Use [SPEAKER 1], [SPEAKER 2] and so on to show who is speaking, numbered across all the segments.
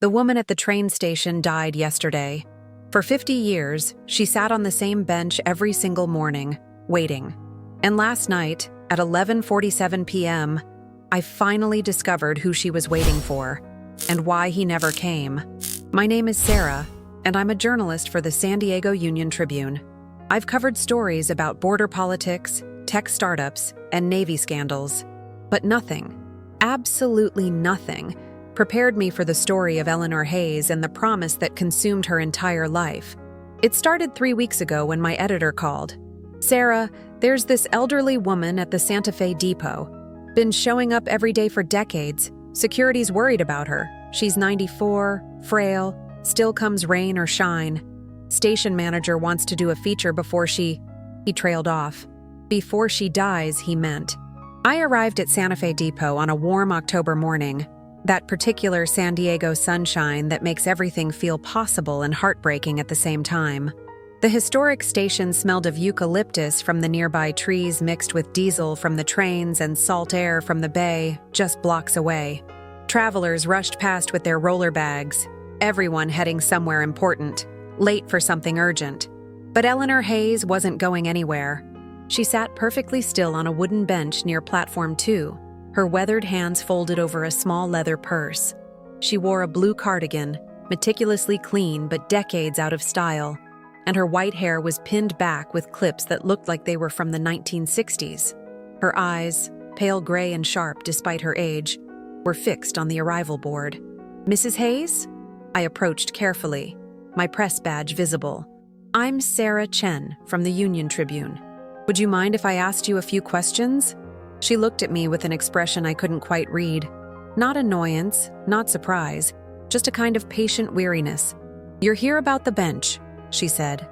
[SPEAKER 1] The woman at the train station died yesterday. For 50 years, she sat on the same bench every single morning, waiting. And last night, at 11:47 p.m., I finally discovered who she was waiting for and why he never came. My name is Sarah, and I'm a journalist for the San Diego Union-Tribune. I've covered stories about border politics, tech startups, and Navy scandals. But nothing, absolutely nothing, prepared me for the story of Eleanor Hayes and the promise that consumed her entire life. It started 3 weeks ago when my editor called. "Sarah, there's this elderly woman at the Santa Fe depot. Been showing up every day for decades. Security's worried about her. She's 94, frail, still comes rain or shine. Station manager wants to do a feature before she..." He trailed off. Before she dies, he meant. I arrived at Santa Fe Depot on a warm October morning, that particular San Diego sunshine that makes everything feel possible and heartbreaking at the same time. The historic station smelled of eucalyptus from the nearby trees mixed with diesel from the trains and salt air from the bay just blocks away. Travelers rushed past with their roller bags, everyone heading somewhere important, late for something urgent. But Eleanor Hayes wasn't going anywhere. She sat perfectly still on a wooden bench near Platform 2, her weathered hands folded over a small leather purse. She wore a blue cardigan, meticulously clean but decades out of style, and her white hair was pinned back with clips that looked like they were from the 1960s. Her eyes, pale gray and sharp despite her age, were fixed on the arrival board. "Mrs. Hayes?" I approached carefully, my press badge visible. "I'm Sarah Chen from the Union-Tribune. Would you mind if I asked you a few questions?" She looked at me with an expression I couldn't quite read. Not annoyance, not surprise, just a kind of patient weariness. "You're here about the bench," she said.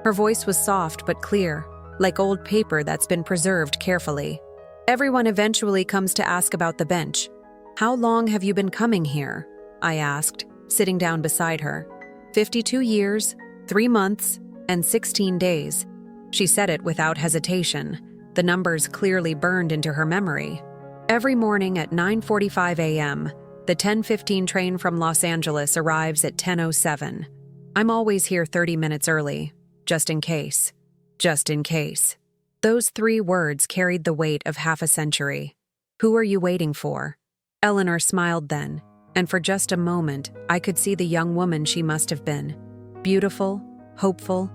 [SPEAKER 1] Her voice was soft but clear, like old paper that's been preserved carefully. "Everyone eventually comes to ask about the bench. How long have you been coming here?" I asked, sitting down beside her. 52 years, 3 months, and 16 days. She said it without hesitation, the numbers clearly burned into her memory. Every morning at 9:45 a.m., the 10:15 train from Los Angeles arrives at 10:07. I'm always here 30 minutes early, just in case. Just in case. Those 3 words carried the weight of half a century. "Who are you waiting for?" Eleanor smiled then, and for just a moment, I could see the young woman she must have been. Beautiful, hopeful,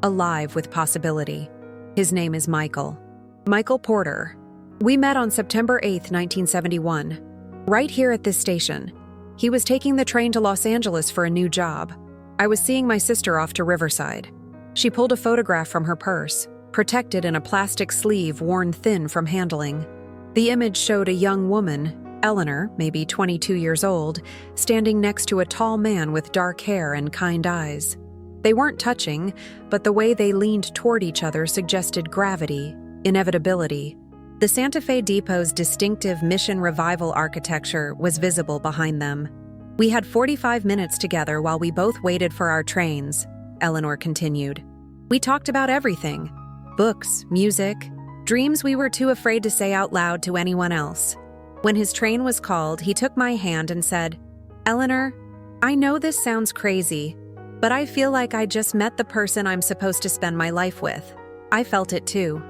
[SPEAKER 1] alive with possibility. His name is Michael. Michael Porter. We met on September 8, 1971, right here at this station. He was taking the train to Los Angeles for a new job. I was seeing my sister off to Riverside. She pulled a photograph from her purse, protected in a plastic sleeve worn thin from handling. The image showed a young woman, Eleanor, maybe 22 years old, standing next to a tall man with dark hair and kind eyes. They weren't touching, but the way they leaned toward each other suggested gravity, inevitability. The Santa Fe Depot's distinctive Mission Revival architecture was visible behind them. "We had 45 minutes together while we both waited for our trains," Eleanor continued. "We talked about everything. Books, music, dreams we were too afraid to say out loud to anyone else. When his train was called, he took my hand and said, 'Eleanor, I know this sounds crazy, but I feel like I just met the person I'm supposed to spend my life with.' I felt it too.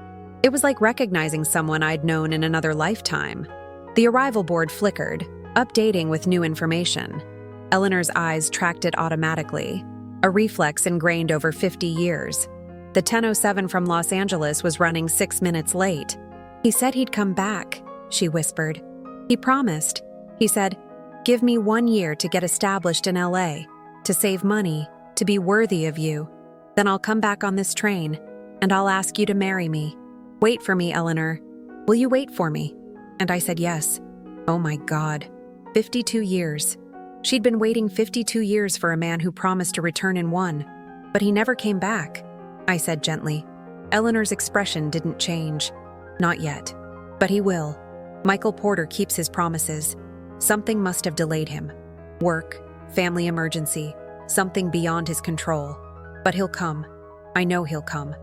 [SPEAKER 1] It was like recognizing someone I'd known in another lifetime." The arrival board flickered, updating with new information. Eleanor's eyes tracked it automatically, a reflex ingrained over 50 years. The 10:07 from Los Angeles was running 6 minutes late. "He said he'd come back," she whispered. "He promised. He said, 'Give me 1 year to get established in LA, to save money, to be worthy of you. Then I'll come back on this train, and I'll ask you to marry me. Wait for me, Eleanor. Will you wait for me?' And I said yes. Oh my God. 52 years. She'd been waiting 52 years for a man who promised to return in 1. But he never came back," I said gently. Eleanor's expression didn't change. "Not yet. But he will. Michael Porter keeps his promises. Something must have delayed him. Work, family emergency, something beyond his control. But he'll come. I know he'll come."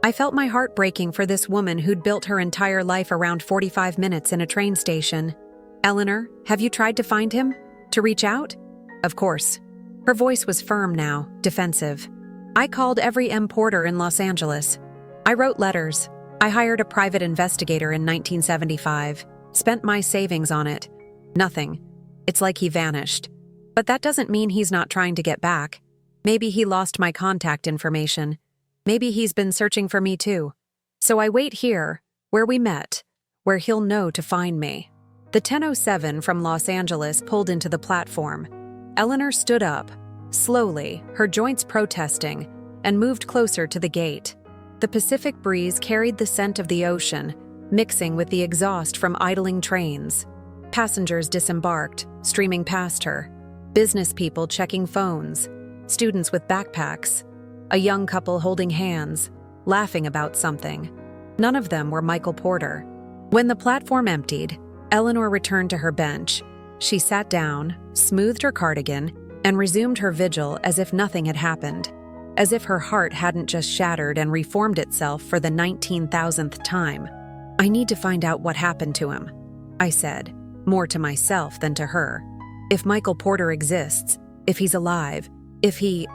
[SPEAKER 1] I felt my heart breaking for this woman who'd built her entire life around 45 minutes in a train station. "Eleanor, have you tried to find him? To reach out?" Of course. Her voice was firm now, defensive. I called every M. Porter in Los Angeles. I wrote letters. I hired a private investigator in 1975. Spent my savings on it. Nothing. It's like he vanished. But that doesn't mean he's not trying to get back. Maybe he lost my contact information. Maybe he's been searching for me too. So I wait here, where we met, where he'll know to find me. The 10:07 from Los Angeles pulled into the platform. Eleanor stood up, slowly, her joints protesting, and moved closer to the gate. The Pacific breeze carried the scent of the ocean, mixing with the exhaust from idling trains. Passengers disembarked, streaming past her. Business people checking phones. Students with backpacks. A young couple holding hands, laughing about something. None of them were Michael Porter. When the platform emptied, Eleanor returned to her bench. She sat down, smoothed her cardigan, and resumed her vigil as if nothing had happened, as if her heart hadn't just shattered and reformed itself for the 19,000th time. I need to find out what happened to him, I said, more to myself than to her. If Michael Porter exists, if he's alive, if he...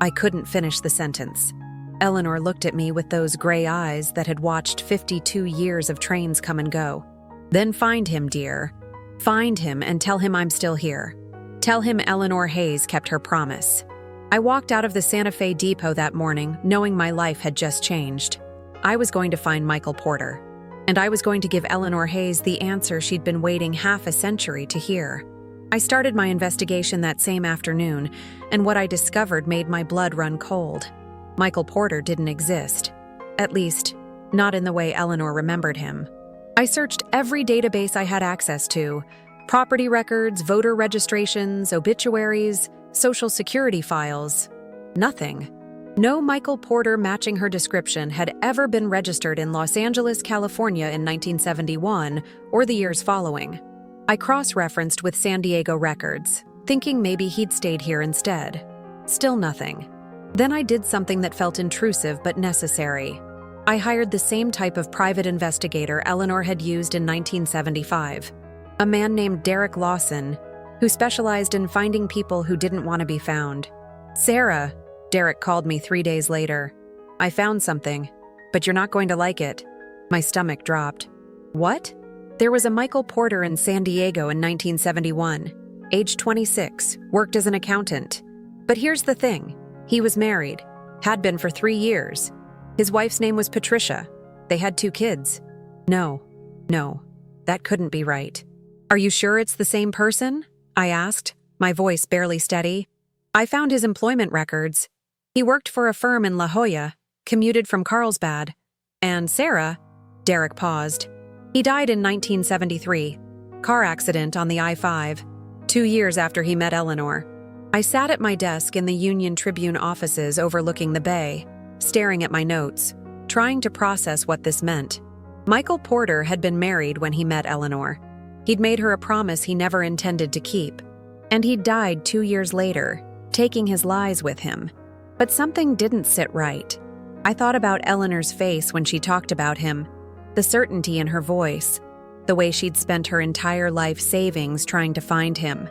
[SPEAKER 1] I couldn't finish the sentence. Eleanor looked at me with those gray eyes that had watched 52 years of trains come and go. Then find him, dear. Find him and tell him I'm still here. Tell him Eleanor Hayes kept her promise. I walked out of the Santa Fe depot that morning, knowing my life had just changed. I was going to find Michael Porter, and I was going to give Eleanor Hayes the answer she'd been waiting half a century to hear. I started my investigation that same afternoon, and what I discovered made my blood run cold. Michael Porter didn't exist. At least, not in the way Eleanor remembered him. I searched every database I had access to: property records, voter registrations, obituaries, social security files. Nothing. No Michael Porter matching her description had ever been registered in Los Angeles, California in 1971 or the years following. I cross-referenced with San Diego records, thinking maybe he'd stayed here instead. Still nothing. Then I did something that felt intrusive but necessary. I hired the same type of private investigator Eleanor had used in 1975, a man named Derek Lawson, who specialized in finding people who didn't want to be found. "Sarah," Derek called me 3 days later. "I found something, but you're not going to like it." My stomach dropped. What? There was a Michael Porter in San Diego in 1971, age 26, worked as an accountant. But here's the thing. He was married, had been for 3 years. His wife's name was Patricia. They had 2 kids. No, that couldn't be right. "Are you sure it's the same person?" I asked, my voice barely steady. "I found his employment records. He worked for a firm in La Jolla, commuted from Carlsbad. And Sarah..." Derek paused. "He died in 1973. Car accident on the I-5, 2 years after he met Eleanor." I sat at my desk in the Union Tribune offices overlooking the bay, staring at my notes, trying to process what this meant. Michael Porter had been married when he met Eleanor. He'd made her a promise he never intended to keep. And he'd died 2 years later, taking his lies with him. But something didn't sit right. I thought about Eleanor's face when she talked about him, the certainty in her voice, the way she'd spent her entire life savings trying to find him.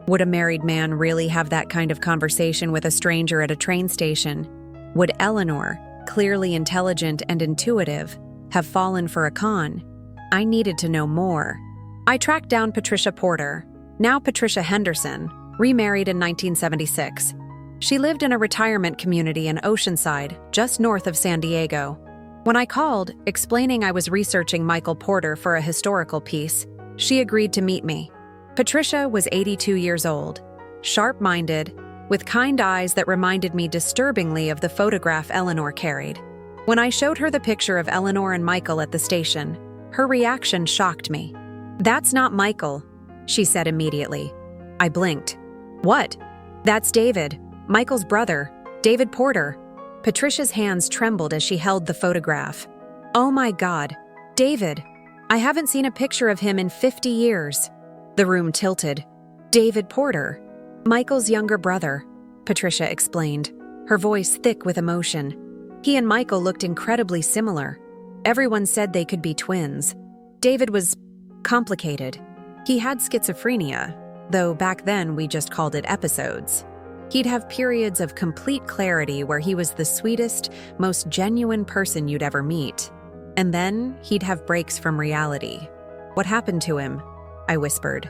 [SPEAKER 1] Would a married man really have that kind of conversation with a stranger at a train station? Would Eleanor, clearly intelligent and intuitive, have fallen for a con? I needed to know more. I tracked down Patricia Porter, now Patricia Henderson, remarried in 1976. She lived in a retirement community in Oceanside, just north of San Diego. When I called, explaining I was researching Michael Porter for a historical piece, she agreed to meet me. Patricia was 82 years old, sharp-minded, with kind eyes that reminded me disturbingly of the photograph Eleanor carried. When I showed her the picture of Eleanor and Michael at the station, her reaction shocked me. "That's not Michael," she said immediately. I blinked. "What?" "That's David, Michael's brother, David Porter." Patricia's hands trembled as she held the photograph. "Oh my God, David! I haven't seen a picture of him in 50 years. The room tilted. "David Porter, Michael's younger brother," Patricia explained, her voice thick with emotion. "He and Michael looked incredibly similar. Everyone said they could be twins. David was complicated. He had schizophrenia, though back then we just called it episodes. He'd have periods of complete clarity where he was the sweetest, most genuine person you'd ever meet. And then he'd have breaks from reality. "What happened to him?" I whispered.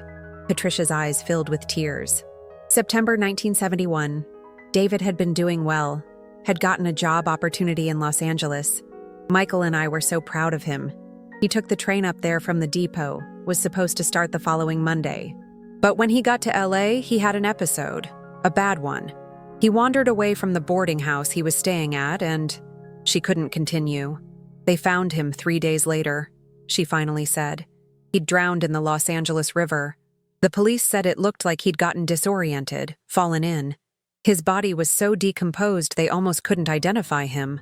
[SPEAKER 1] Patricia's eyes filled with tears. September 1971. David had been doing well, had gotten a job opportunity in Los Angeles. Michael and I were so proud of him. He took the train up there from the depot, was supposed to start the following Monday. But when he got to LA, he had an episode, a bad one. He wandered away from the boarding house he was staying at, and she couldn't continue. They found him 3 days later, she finally said. He'd drowned in the Los Angeles River. The police said it looked like he'd gotten disoriented, fallen in. His body was so decomposed they almost couldn't identify him.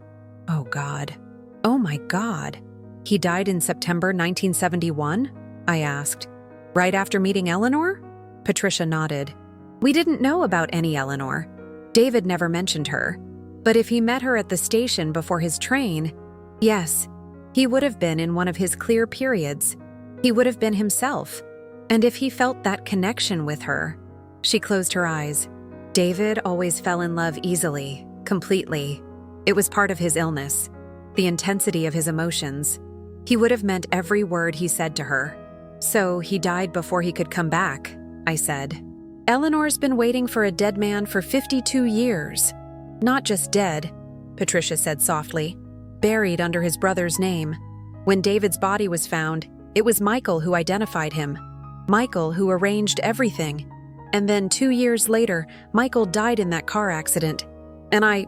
[SPEAKER 1] Oh God. Oh my God. He died in September 1971? I asked. Right after meeting Eleanor? Patricia nodded. We didn't know about any Eleanor. David never mentioned her. But if he met her at the station before his train, yes, he would have been in one of his clear periods. He would have been himself. And if he felt that connection with her, she closed her eyes. David always fell in love easily, completely. It was part of his illness, the intensity of his emotions. He would have meant every word he said to her. So he died before he could come back, I said. Eleanor's been waiting for a dead man for 52 years. Not just dead, Patricia said softly, buried under his brother's name. When David's body was found, it was Michael who identified him. Michael who arranged everything. And then 2 years later, Michael died in that car accident. And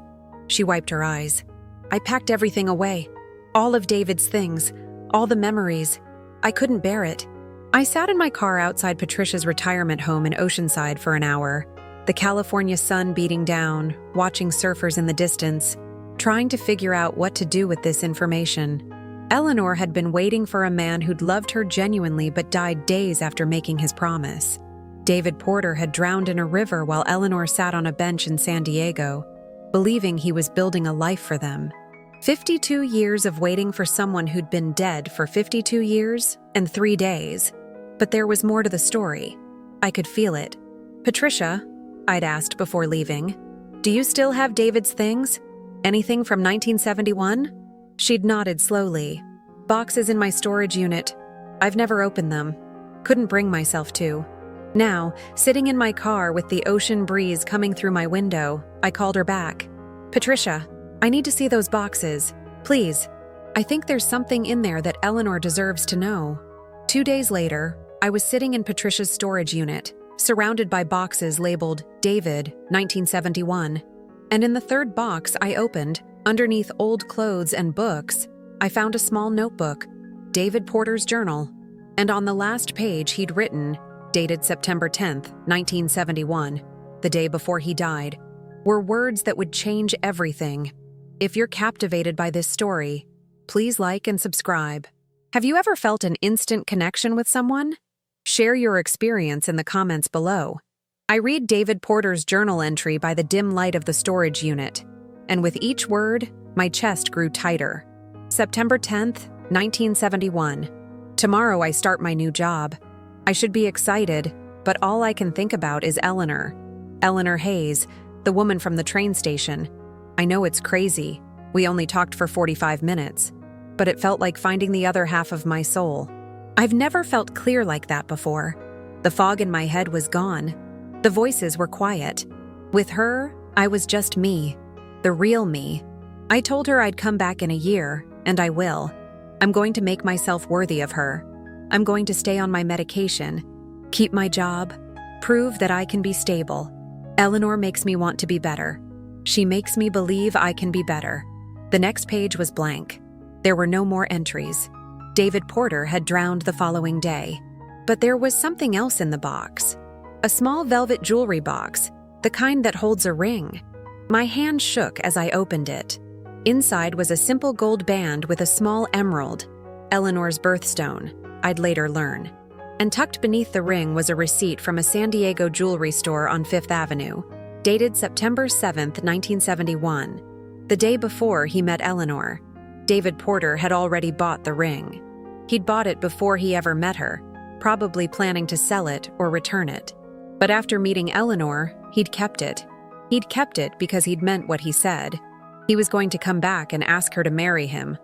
[SPEAKER 1] she wiped her eyes. I packed everything away. All of David's things, all the memories. I couldn't bear it. I sat in my car outside Patricia's retirement home in Oceanside for an hour, the California sun beating down, watching surfers in the distance, trying to figure out what to do with this information. Eleanor had been waiting for a man who'd loved her genuinely but died days after making his promise. David Porter had drowned in a river while Eleanor sat on a bench in San Diego, believing he was building a life for them. 52 years of waiting for someone who'd been dead for 52 years and 3 days. But there was more to the story. I could feel it. Patricia, I'd asked before leaving, do you still have David's things? Anything from 1971? She'd nodded slowly. Boxes in my storage unit. I've never opened them. Couldn't bring myself to. Now, sitting in my car with the ocean breeze coming through my window, I called her back. Patricia, I need to see those boxes. Please. I think there's something in there that Eleanor deserves to know. 2 days later, I was sitting in Patricia's storage unit, surrounded by boxes labeled David, 1971. And in the third box I opened, underneath old clothes and books, I found a small notebook, David Porter's journal. And on the last page he'd written, dated September 10th, 1971, the day before he died, were words that would change everything. If you're captivated by this story, please like and subscribe. Have you ever felt an instant connection with someone? Share your experience in the comments below. I read David Porter's journal entry by the dim light of the storage unit, and with each word, my chest grew tighter. September 10th, 1971. Tomorrow I start my new job. I should be excited, but all I can think about is Eleanor. Eleanor Hayes, the woman from the train station. I know it's crazy. We only talked for 45 minutes. But it felt like finding the other half of my soul. I've never felt clear like that before. The fog in my head was gone. The voices were quiet. With her, I was just me. The real me. I told her I'd come back in a year, and I will. I'm going to make myself worthy of her. I'm going to stay on my medication, keep my job, prove that I can be stable. Eleanor makes me want to be better. She makes me believe I can be better. The next page was blank. There were no more entries. David Porter had drowned the following day. But there was something else in the box. A small velvet jewelry box, the kind that holds a ring. My hand shook as I opened it. Inside was a simple gold band with a small emerald, Eleanor's birthstone, I'd later learn. And tucked beneath the ring was a receipt from a San Diego jewelry store on Fifth Avenue, dated September 7th, 1971, the day before he met Eleanor. David Porter had already bought the ring. He'd bought it before he ever met her, probably planning to sell it or return it. But after meeting Eleanor, he'd kept it. He'd kept it because he'd meant what he said. He was going to come back and ask her to marry him.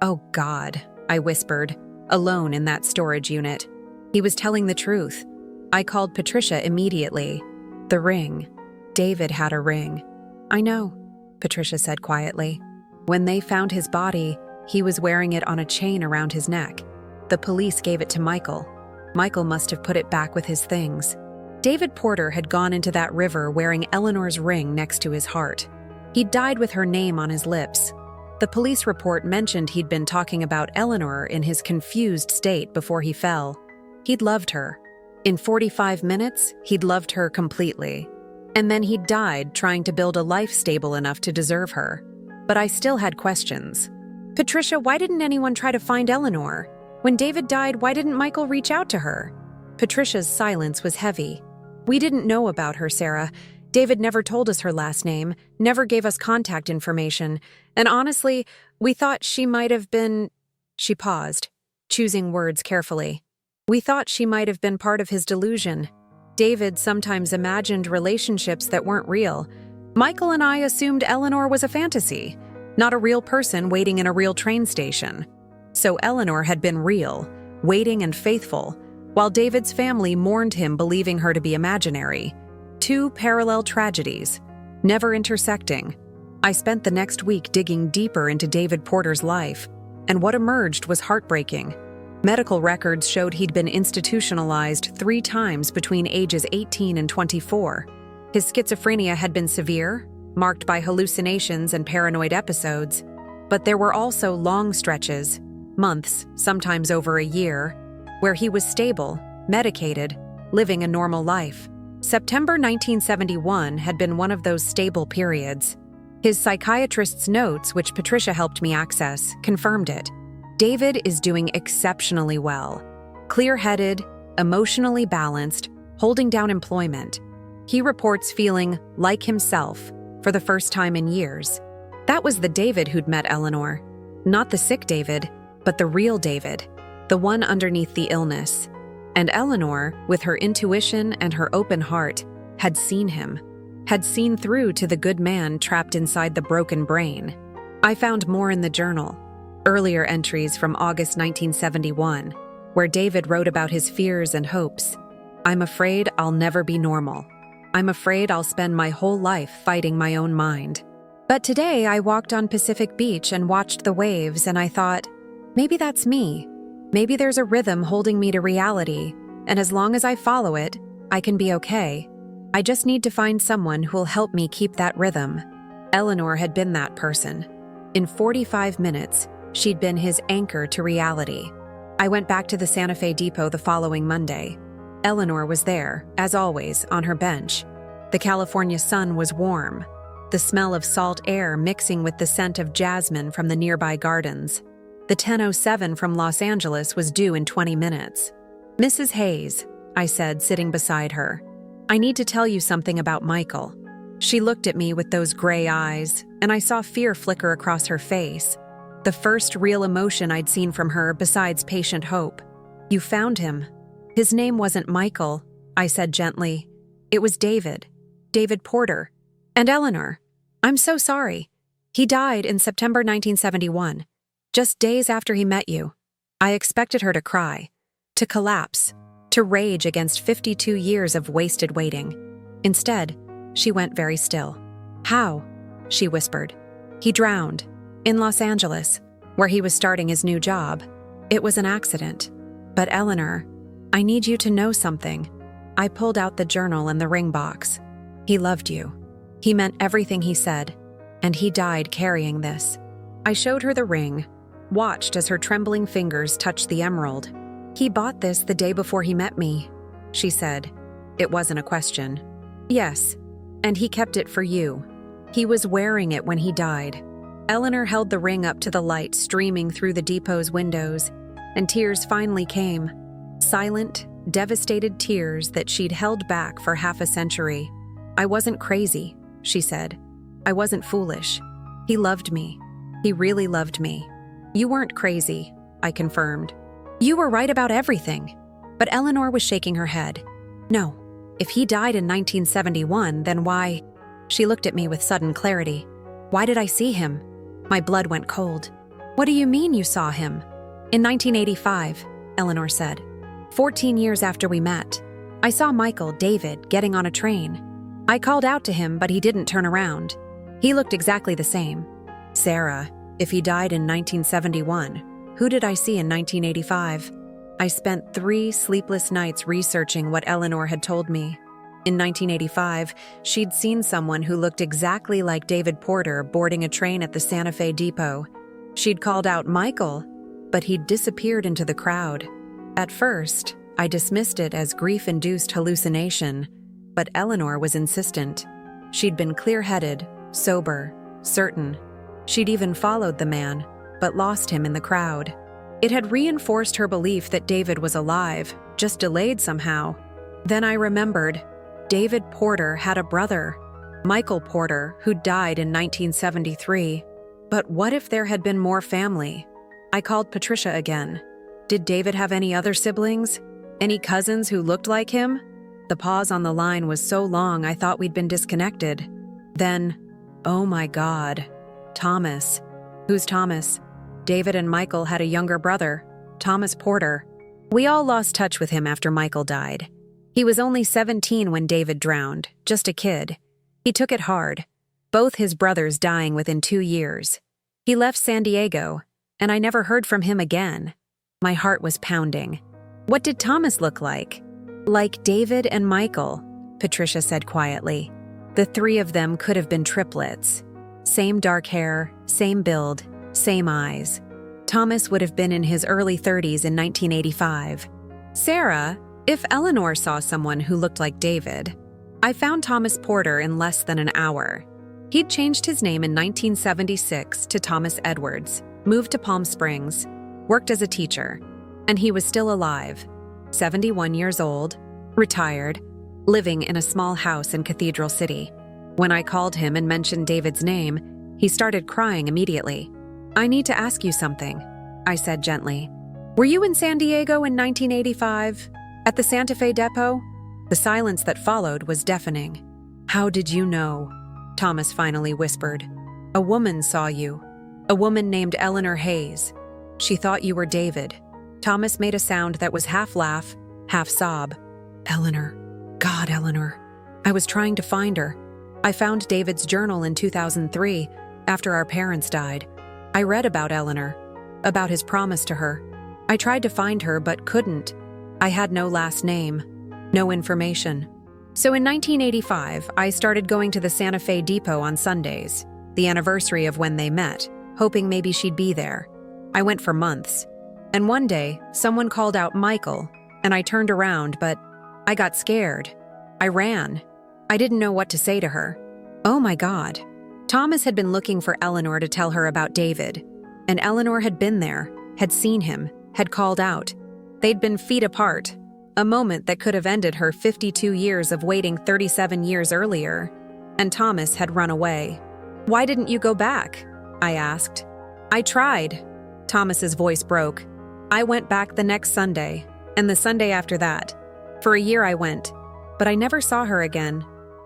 [SPEAKER 1] Oh God, I whispered, alone in that storage unit. He was telling the truth. I called Patricia immediately. The ring. David had a ring. I know, Patricia said quietly. When they found his body, he was wearing it on a chain around his neck. The police gave it to Michael. Michael must have put it back with his things. David Porter had gone into that river wearing Eleanor's ring next to his heart. He'd died with her name on his lips. The police report mentioned he'd been talking about Eleanor in his confused state before he fell. He'd loved her. In 45 minutes, he'd loved her completely. And then he'd died trying to build a life stable enough to deserve her. But I still had questions. Patricia, why didn't anyone try to find Eleanor? When David died, why didn't Michael reach out to her? Patricia's silence was heavy. We didn't know about her, Sarah. David never told us her last name, never gave us contact information, and honestly, we thought she might have been… She paused, choosing words carefully. We thought she might have been part of his delusion. David sometimes imagined relationships that weren't real. Michael and I assumed Eleanor was a fantasy, not a real person waiting in a real train station. So Eleanor had been real, waiting and faithful, while David's family mourned him believing her to be imaginary. Two parallel tragedies, never intersecting. I spent the next week digging deeper into David Porter's life, and what emerged was heartbreaking. Medical records showed he'd been institutionalized 3 times between ages 18 and 24. His schizophrenia had been severe, marked by hallucinations and paranoid episodes, but there were also long stretches, months, sometimes over a year, where he was stable, medicated, living a normal life. September 1971 had been one of those stable periods. His psychiatrist's notes, which Patricia helped me access, confirmed it. David is doing exceptionally well. Clear-headed, emotionally balanced, holding down employment. He reports feeling like himself for the first time in years. That was the David who'd met Eleanor. Not the sick David, but the real David, the one underneath the illness. And Eleanor, with her intuition and her open heart, had seen him, had seen through to the good man trapped inside the broken brain. I found more in the journal, earlier entries from August 1971, where David wrote about his fears and hopes. I'm afraid I'll never be normal. I'm afraid I'll spend my whole life fighting my own mind. But today I walked on Pacific Beach and watched the waves, and I thought, maybe that's me. Maybe there's a rhythm holding me to reality, and as long as I follow it, I can be okay. I just need to find someone who'll help me keep that rhythm. Eleanor had been that person. In 45 minutes, she'd been his anchor to reality. I went back to the Santa Fe Depot the following Monday. Eleanor was there, as always, on her bench. The California sun was warm, the smell of salt air mixing with the scent of jasmine from the nearby gardens. The 10:07 from Los Angeles was due in 20 minutes. Mrs. Hayes, I said, sitting beside her, I need to tell you something about Michael. She looked at me with those gray eyes, and I saw fear flicker across her face. The first real emotion I'd seen from her besides patient hope. You found him. His name wasn't Michael, I said gently. It was David. David Porter. And Eleanor. I'm so sorry. He died in September 1971. Just days after he met you. I expected her to cry, to collapse, to rage against 52 years of wasted waiting. Instead, she went very still. How? She whispered. He drowned. In Los Angeles, where he was starting his new job. It was an accident. But Eleanor, I need you to know something. I pulled out the journal and the ring box. He loved you. He meant everything he said, and he died carrying this. I showed her the ring, watched as her trembling fingers touched the emerald. He bought this the day before he met me, she said. It wasn't a question. Yes, and he kept it for you. He was wearing it when he died. Eleanor held the ring up to the light streaming through the depot's windows, and tears finally came. Silent, devastated tears that she'd held back for half a century. I wasn't crazy, she said. I wasn't foolish. He loved me. He really loved me. You weren't crazy, I confirmed. You were right about everything. But Eleanor was shaking her head. No, If he died in 1971, then why? She looked at me with sudden clarity. Why did I see him? My blood went cold. What do you mean you saw him? In 1985, Eleanor said. 14 years after we met. I saw Michael, David, getting on a train. I called out to him, but he didn't turn around. He looked exactly the same. Sarah, if he died in 1971, who did I see in 1985? I spent 3 sleepless nights researching what Eleanor had told me. In 1985, she'd seen someone who looked exactly like David Porter boarding a train at the Santa Fe depot. She'd called out Michael, but he'd disappeared into the crowd. At first, I dismissed it as grief-induced hallucination, but Eleanor was insistent. She'd been clear-headed, sober, certain. She'd even followed the man, but lost him in the crowd. It had reinforced her belief that David was alive, just delayed somehow. Then I remembered. David Porter had a brother, Michael Porter, who died in 1973. But what if there had been more family? I called Patricia again. Did David have any other siblings? Any cousins who looked like him? The pause on the line was so long I thought we'd been disconnected. Then, oh my God, Thomas. Who's Thomas? David and Michael had a younger brother, Thomas Porter. We all lost touch with him after Michael died. He was only 17 when David drowned, just a kid. He took it hard, both his brothers dying within 2 years. He left San Diego, and I never heard from him again. My heart was pounding. What did Thomas look like? Like David and Michael, Patricia said quietly. The 3 of them could have been triplets. Same dark hair, same build, same eyes. Thomas would have been in his early 30s in 1985. Sarah, if Eleanor saw someone who looked like David, I found Thomas Porter in less than an hour. He'd changed his name in 1976 to Thomas Edwards, moved to Palm Springs, worked as a teacher, and he was still alive, 71 years old, retired, living in a small house in Cathedral City. When I called him and mentioned David's name, he started crying immediately. I need to ask you something, I said gently. Were you in San Diego in 1985? At the Santa Fe depot? The silence that followed was deafening. How did you know? Thomas finally whispered. A woman saw you. A woman named Eleanor Hayes. She thought you were David. Thomas made a sound that was half laugh, half sob. Eleanor. God, Eleanor. I was trying to find her. I found David's journal in 2003, after our parents died. I read about Eleanor, about his promise to her. I tried to find her but couldn't. I had no last name, no information. So in 1985, I started going to the Santa Fe depot on Sundays, the anniversary of when they met, hoping maybe she'd be there. I went for months. And one day, someone called out Michael, and I turned around, but I got scared. I ran. I didn't know what to say to her. Oh my God. Thomas had been looking for Eleanor to tell her about David, and Eleanor had been there, had seen him, had called out. They'd been feet apart, a moment that could have ended her 52 years of waiting 37 years earlier, and Thomas had run away. Why didn't you go back? I asked. I tried. Thomas's voice broke. I went back the next Sunday, and the Sunday after that. For a year I went, but I never saw her again.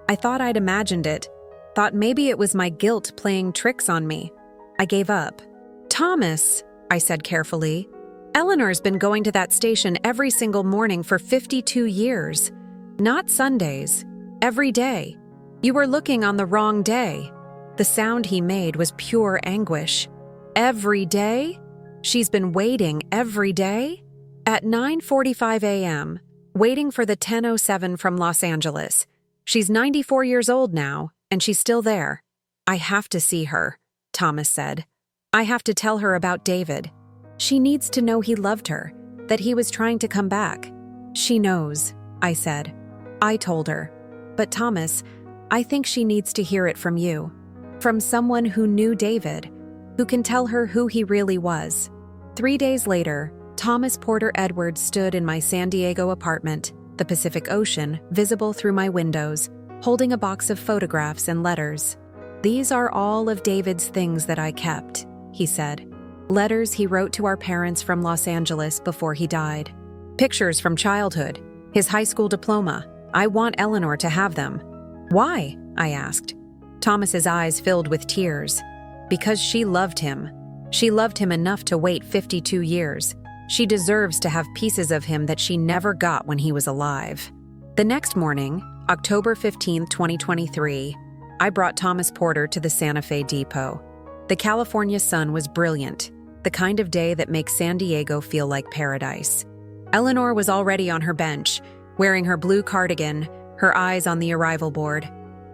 [SPEAKER 1] I thought I'd imagined it, thought maybe it was my guilt playing tricks on me. I gave up. Thomas, I said carefully, Eleanor's been going to that station every single morning for 52 years. Not Sundays. Every day. You were looking on the wrong day. The sound he made was pure anguish. Every day? She's been waiting every day? At 9:45 a.m., waiting for the 10:07 from Los Angeles. She's 94 years old now, and she's still there. I have to see her, Thomas said. I have to tell her about David. She needs to know he loved her, that he was trying to come back. She knows, I said. I told her. But Thomas, I think she needs to hear it from you. From someone who knew David, who can tell her who he really was. 3 days later, Thomas Porter Edwards stood in my San Diego apartment, the Pacific Ocean visible through my windows, holding a box of photographs and letters. These are all of David's things that I kept, he said. Letters he wrote to our parents from Los Angeles before he died. Pictures from childhood, his high school diploma, I want Eleanor to have them." "Why?" I asked. Thomas's eyes filled with tears. "Because she loved him. She loved him enough to wait 52 years. She deserves to have pieces of him that she never got when he was alive." The next morning, October 15, 2023, I brought Thomas Porter to the Santa Fe Depot. The California sun was brilliant, the kind of day that makes San Diego feel like paradise. Eleanor was already on her bench, wearing her blue cardigan, her eyes on the arrival board.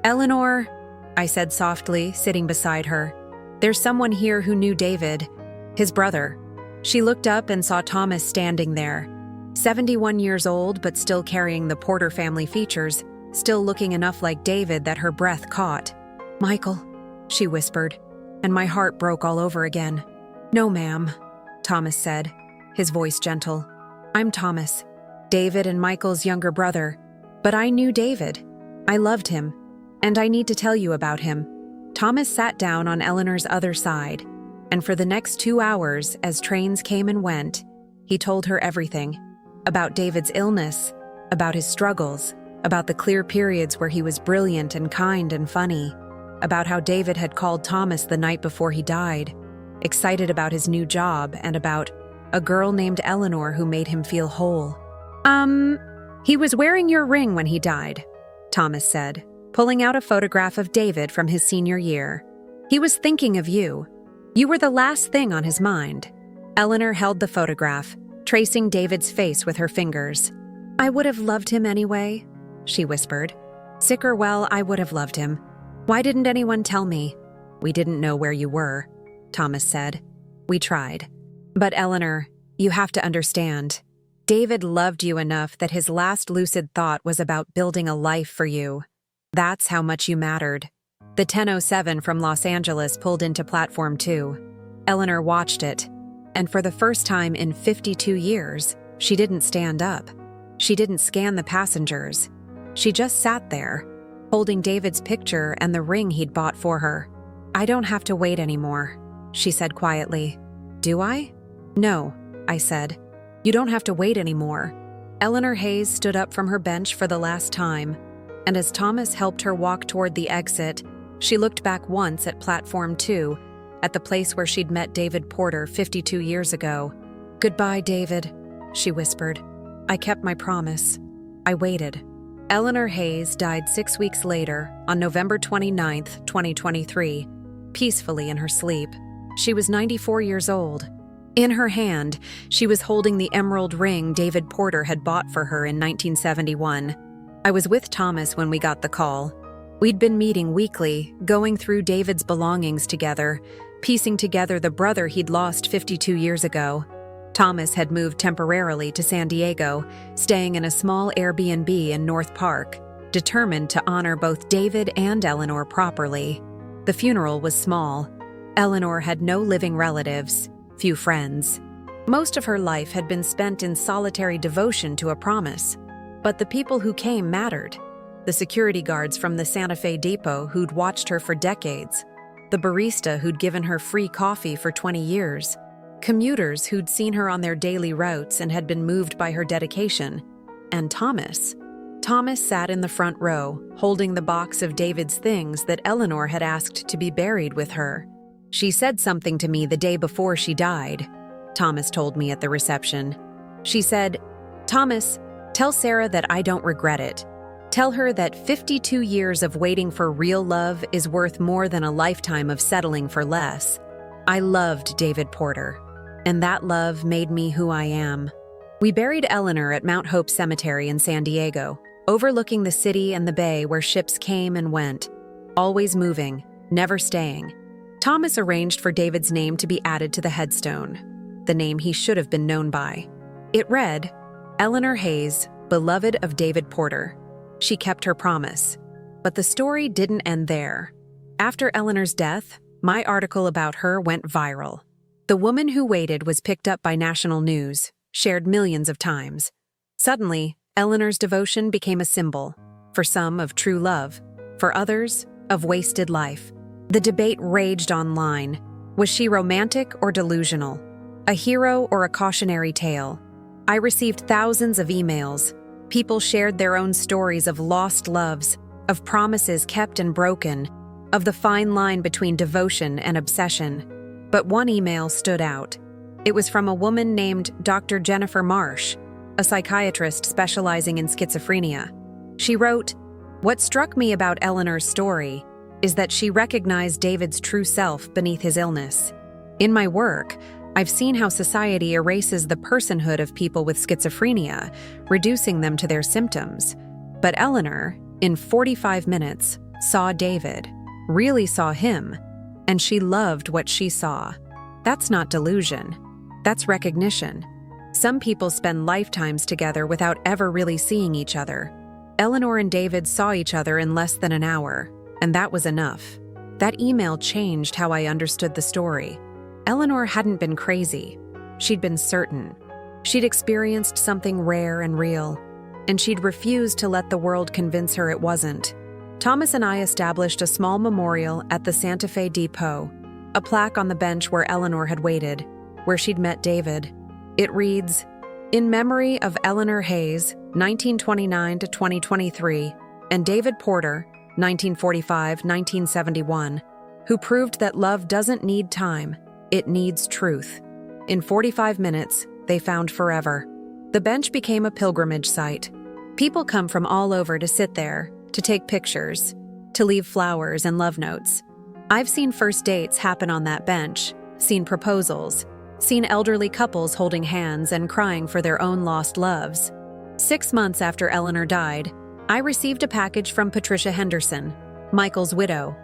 [SPEAKER 1] "Eleanor," I said softly, sitting beside her, "there's someone here who knew David, his brother." She looked up and saw Thomas standing there, 71 years old but still carrying the Porter family features, still looking enough like David that her breath caught. "Michael," she whispered, and my heart broke all over again. "No, ma'am," Thomas said, his voice gentle. "I'm Thomas, David and Michael's younger brother, but I knew David. I loved him, and I need to tell you about him." Thomas sat down on Eleanor's other side, and for the next 2 hours, as trains came and went, he told her everything. About David's illness, about his struggles, about the clear periods where he was brilliant and kind and funny, about how David had called Thomas the night before he died, excited about his new job, and about a girl named Eleanor who made him feel whole. He was wearing your ring when he died," Thomas said, pulling out a photograph of David from his senior year. "He was thinking of you. You were the last thing on his mind." Eleanor held the photograph, tracing David's face with her fingers. "I would have loved him anyway," she whispered. "Sick or well, I would have loved him. Why didn't anyone tell me?" "We didn't know where you were," Thomas said. "We tried. But Eleanor, you have to understand. David loved you enough that his last lucid thought was about building a life for you. That's how much you mattered." The 10:07 from Los Angeles pulled into Platform 2. Eleanor watched it, and for the first time in 52 years, she didn't stand up. She didn't scan the passengers. She just sat there, holding David's picture and the ring he'd bought for her. "I don't have to wait anymore," she said quietly. "Do I?" "No," I said. "You don't have to wait anymore." Eleanor Hayes stood up from her bench for the last time, and as Thomas helped her walk toward the exit, she looked back once at Platform 2, at the place where she'd met David Porter 52 years ago. "Goodbye, David," she whispered. "I kept my promise. I waited." Eleanor Hayes died 6 weeks later, on November 29, 2023, peacefully in her sleep. She was 94 years old. In her hand, she was holding the emerald ring David Porter had bought for her in 1971. I was with Thomas when we got the call. We'd been meeting weekly, going through David's belongings together, piecing together the brother he'd lost 52 years ago. Thomas had moved temporarily to San Diego, staying in a small Airbnb in North Park, determined to honor both David and Eleanor properly. The funeral was small. Eleanor had no living relatives, few friends. Most of her life had been spent in solitary devotion to a promise. But the people who came mattered. The security guards from the Santa Fe Depot who'd watched her for decades. The barista who'd given her free coffee for 20 years. Commuters who'd seen her on their daily routes and had been moved by her dedication. And Thomas. Thomas sat in the front row, holding the box of David's things that Eleanor had asked to be buried with her. "She said something to me the day before she died," Thomas told me at the reception. She said, "Thomas, tell Sarah that I don't regret it. Tell her that 52 years of waiting for real love is worth more than a lifetime of settling for less. I loved David Porter, and that love made me who I am." We buried Eleanor at Mount Hope Cemetery in San Diego, overlooking the city and the bay where ships came and went, always moving, never staying. Thomas arranged for David's name to be added to the headstone, the name he should have been known by. It read, "Eleanor Hayes, beloved of David Porter." She kept her promise. But the story didn't end there. After Eleanor's death, my article about her went viral. The Woman Who Waited was picked up by national news, shared millions of times. Suddenly, Eleanor's devotion became a symbol, for some of true love, for others, of wasted life. The debate raged online. Was she romantic or delusional? A hero or a cautionary tale? I received thousands of emails. People shared their own stories of lost loves, of promises kept and broken, of the fine line between devotion and obsession. But one email stood out. It was from a woman named Dr. Jennifer Marsh, a psychiatrist specializing in schizophrenia. She wrote, "What struck me about Eleanor's story is that she recognized David's true self beneath his illness. In my work, I've seen how society erases the personhood of people with schizophrenia, reducing them to their symptoms. But Eleanor, in 45 minutes, saw David, really saw him, and she loved what she saw. That's not delusion. That's recognition. Some people spend lifetimes together without ever really seeing each other. Eleanor and David saw each other in less than an hour, and that was enough. That email changed how I understood the story. Eleanor hadn't been crazy. She'd been certain. She'd experienced something rare and real, and she'd refused to let the world convince her it wasn't. Thomas and I established a small memorial at the Santa Fe Depot, a plaque on the bench where Eleanor had waited, where she'd met David. It reads, "In memory of Eleanor Hayes, 1929 to 2023, and David Porter, 1945-1971, who proved that love doesn't need time, it needs truth. In 45 minutes, they found forever." The bench became a pilgrimage site. People come from all over to sit there, to take pictures, to leave flowers and love notes. I've seen first dates happen on that bench, seen proposals, seen elderly couples holding hands and crying for their own lost loves. 6 months after Eleanor died, I received a package from Patricia Henderson, Michael's widow.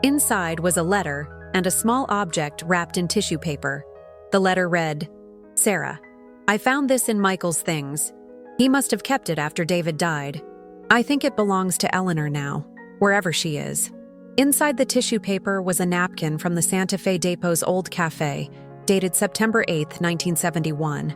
[SPEAKER 1] Inside was a letter and a small object wrapped in tissue paper. The letter read, "Sarah, I found this in Michael's things. He must have kept it after David died. I think it belongs to Eleanor now, wherever she is." Inside the tissue paper was a napkin from the Santa Fe Depot's old cafe, dated September 8, 1971.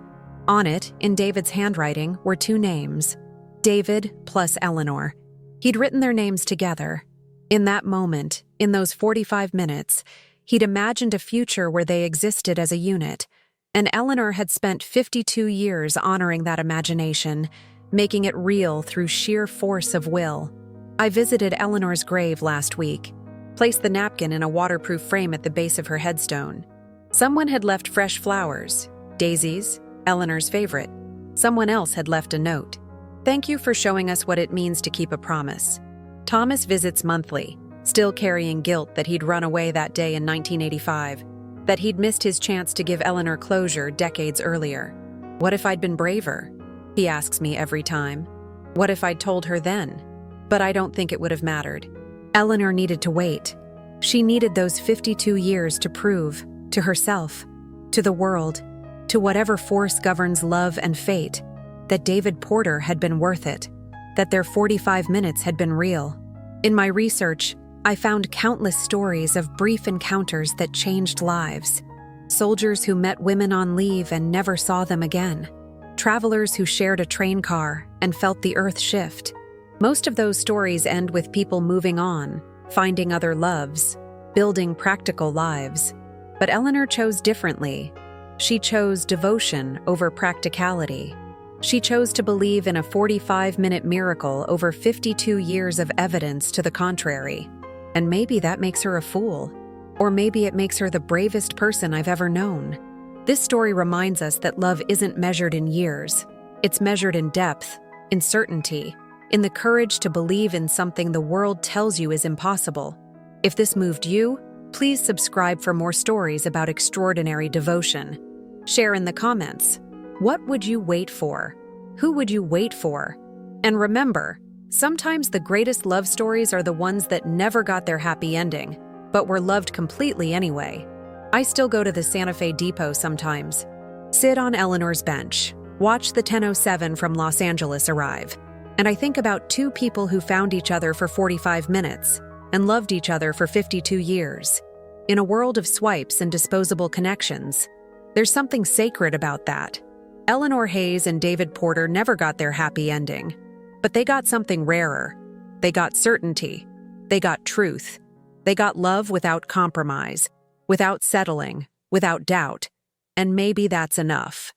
[SPEAKER 1] On it, in David's handwriting, were 2 names, David plus Eleanor. He'd written their names together. In that moment, in those 45 minutes, he'd imagined a future where they existed as a unit, and Eleanor had spent 52 years honoring that imagination, making it real through sheer force of will. I visited Eleanor's grave last week, placed the napkin in a waterproof frame at the base of her headstone. Someone had left fresh flowers, daisies, Eleanor's favorite. Someone else had left a note. "Thank you for showing us what it means to keep a promise." Thomas visits monthly, still carrying guilt that he'd run away that day in 1985, that he'd missed his chance to give Eleanor closure decades earlier. "What if I'd been braver?" he asks me every time. "What if I'd told her then?" But I don't think it would have mattered. Eleanor needed to wait. She needed those 52 years to prove, to herself, to the world, to whatever force governs love and fate, that David Porter had been worth it, that their 45 minutes had been real. In my research, I found countless stories of brief encounters that changed lives. Soldiers who met women on leave and never saw them again. Travelers who shared a train car and felt the earth shift. Most of those stories end with people moving on, finding other loves, building practical lives. But Eleanor chose differently. She chose devotion over practicality. She chose to believe in a 45-minute miracle over 52 years of evidence to the contrary. And maybe that makes her a fool. Or maybe it makes her the bravest person I've ever known. This story reminds us that love isn't measured in years. It's measured in depth, in certainty, in the courage to believe in something the world tells you is impossible. If this moved you, please subscribe for more stories about extraordinary devotion. Share in the comments. What would you wait for? Who would you wait for? And remember, sometimes the greatest love stories are the ones that never got their happy ending, but were loved completely anyway. I still go to the Santa Fe Depot sometimes. Sit on Eleanor's bench, watch the 1007 from Los Angeles arrive, and I think about 2 people who found each other for 45 minutes and loved each other for 52 years. In a world of swipes and disposable connections, there's something sacred about that. Eleanor Hayes and David Porter never got their happy ending, but they got something rarer. They got certainty. They got truth. They got love without compromise, without settling, without doubt. And maybe that's enough.